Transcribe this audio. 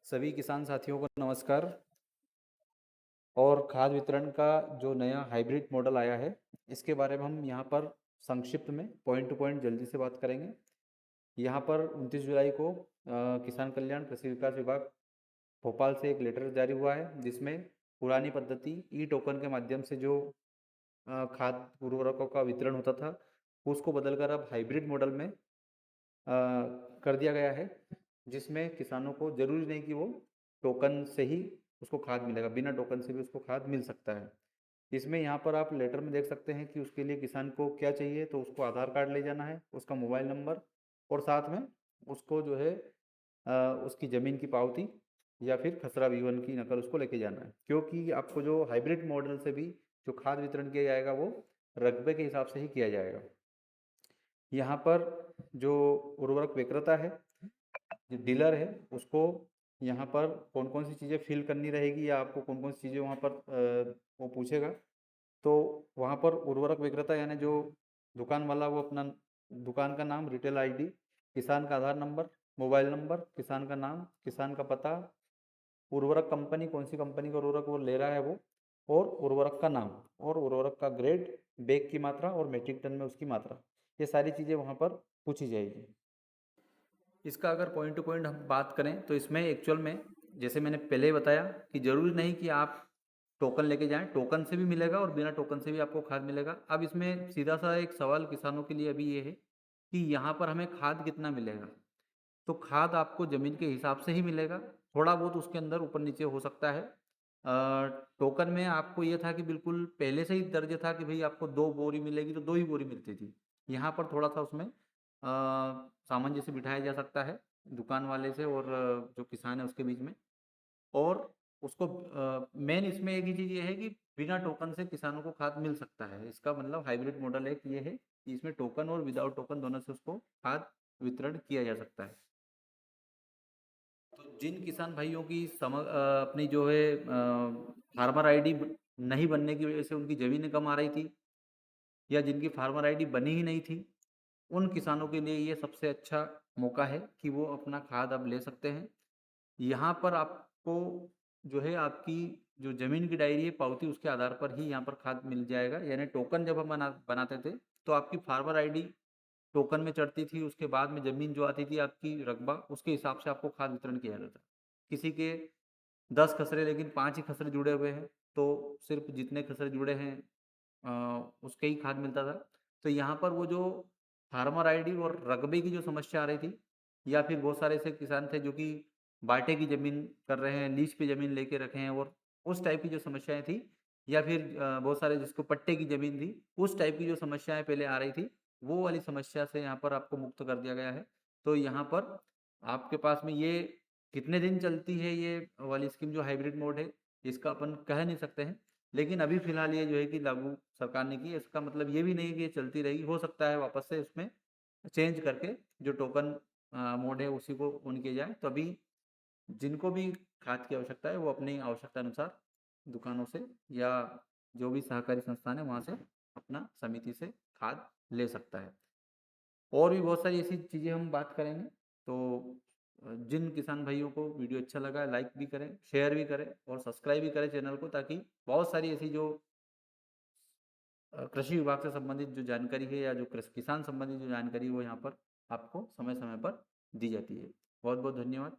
सभी किसान साथियों को नमस्कार। और खाद वितरण का जो नया हाइब्रिड मॉडल आया है, इसके बारे में हम यहाँ पर संक्षिप्त में पॉइंट टू पॉइंट जल्दी से बात करेंगे। यहाँ पर 29 जुलाई को किसान कल्याण कृषि विकास विभाग भोपाल से एक लेटर जारी हुआ है, जिसमें पुरानी पद्धति ई टोकन के माध्यम से जो खाद उर्वरकों का वितरण होता था, उसको बदलकर अब हाइब्रिड मॉडल में कर दिया गया है, जिसमें किसानों को ज़रूरी नहीं कि वो टोकन से ही उसको खाद मिलेगा, बिना टोकन से भी उसको खाद मिल सकता है। इसमें यहाँ पर आप लेटर में देख सकते हैं कि उसके लिए किसान को क्या चाहिए, तो उसको आधार कार्ड ले जाना है, उसका मोबाइल नंबर और साथ में उसको जो है उसकी ज़मीन की पावती या फिर खसरा विवरण की नकल उसको लेके जाना है, क्योंकि आपको जो हाइब्रिड मॉडल से भी जो खाद वितरण किया जाएगा वो रकबे के हिसाब से ही किया जाएगा। यहाँ पर जो उर्वरक विक्रेता है, जो डीलर है, उसको यहाँ पर कौन कौन सी चीज़ें फिल करनी रहेगी या आपको कौन कौन सी चीज़ें वहाँ पर वो पूछेगा। तो वहाँ पर उर्वरक विक्रेता यानी जो दुकान वाला, वो अपना दुकान का नाम, रिटेल आईडी, किसान का आधार नंबर, मोबाइल नंबर, किसान का नाम, किसान का पता, उर्वरक कंपनी, कौन सी कंपनी का उर्वरक वो ले रहा है वो, और उर्वरक का नाम और उर्वरक का ग्रेड, बैग की मात्रा और मीट्रिक टन में उसकी मात्रा, ये सारी चीज़ें वहाँ पर पूछी जाएगी। इसका अगर पॉइंट टू पॉइंट हम बात करें तो इसमें एक्चुअल में, जैसे मैंने पहले ही बताया, कि ज़रूरी नहीं कि आप टोकन लेके जाएं, टोकन से भी मिलेगा और बिना टोकन से भी आपको खाद मिलेगा। अब इसमें सीधा सा एक सवाल किसानों के लिए अभी ये है कि यहाँ पर हमें खाद कितना मिलेगा। तो खाद आपको ज़मीन के हिसाब से ही मिलेगा, थोड़ा बहुत उसके अंदर ऊपर नीचे हो सकता है। टोकन में आपको ये था कि बिल्कुल पहले से ही दर्ज था कि भाई आपको 2 बोरी मिलेगी तो 2 ही बोरी मिलती थी। यहाँ पर थोड़ा-सा उसमें सामंजस्य बिठाया जा सकता है दुकान वाले से और जो किसान है उसके बीच में। और उसको मेन इसमें एक ही चीज़ ये है कि बिना टोकन से किसानों को खाद मिल सकता है। इसका मतलब हाइब्रिड मॉडल एक ये है कि इसमें टोकन और विदाउट टोकन दोनों से उसको खाद वितरण किया जा सकता है। तो जिन किसान भाइयों की अपनी जो है फार्मर आईडी नहीं बनने की वजह से उनकी ज़मीनें कम आ रही थी, या जिनकी फार्मर आईडी बनी ही नहीं थी, उन किसानों के लिए ये सबसे अच्छा मौका है कि वो अपना खाद अब ले सकते हैं। यहाँ पर आपको जो है आपकी जो ज़मीन की डायरी है, पावती, उसके आधार पर ही यहाँ पर खाद मिल जाएगा। यानी टोकन जब हम बनाते थे, तो आपकी फार्मर आईडी टोकन में चढ़ती थी, उसके बाद में ज़मीन जो आती थी आपकी रकबा, उसके हिसाब से आपको खाद वितरण किया जाता था। किसी के 10 खसरे लेकिन 5 ही खसरे जुड़े हुए हैं, तो सिर्फ़ जितने खसरे जुड़े हैं उसके ही खाद मिलता था। तो यहाँ पर वो जो फार्मर आईडी और रकबे की जो समस्या आ रही थी, या फिर बहुत सारे ऐसे किसान थे जो कि बाँटे की ज़मीन कर रहे हैं, लीज़ पे ज़मीन लेके रखे हैं, और उस टाइप की जो समस्याएँ थी, या फिर बहुत सारे जिसको पट्टे की ज़मीन थी, उस टाइप की जो समस्याएँ पहले आ रही थी, वो वाली समस्या से यहाँ पर आपको मुक्त कर दिया गया है। तो यहाँ पर आपके पास में ये कितने दिन चलती है ये वाली स्कीम जो हाइब्रिड मोड है, इसका अपन कह नहीं सकते हैं। लेकिन अभी फ़िलहाल ये जो है कि लागू सरकार ने की है, इसका मतलब ये भी नहीं है कि ये चलती रहेगी। हो सकता है वापस से उसमें चेंज करके जो टोकन मोड है उसी को ऑन किया जाए। तो अभी जिनको भी खाद की आवश्यकता है वो अपनी आवश्यकता अनुसार दुकानों से या जो भी सहकारी संस्थान है वहाँ से अपना समिति से खाद ले सकता है। और भी बहुत सारी ऐसी चीज़ें हम बात करेंगे। तो जिन किसान भाइयों को वीडियो अच्छा लगा है, लाइक भी करें, शेयर भी करें और सब्सक्राइब भी करें चैनल को, ताकि बहुत सारी ऐसी जो कृषि विभाग से संबंधित जो जानकारी है या जो किसान संबंधित जो जानकारी है वो यहाँ पर आपको समय-समय पर दी जाती है। बहुत-बहुत धन्यवाद।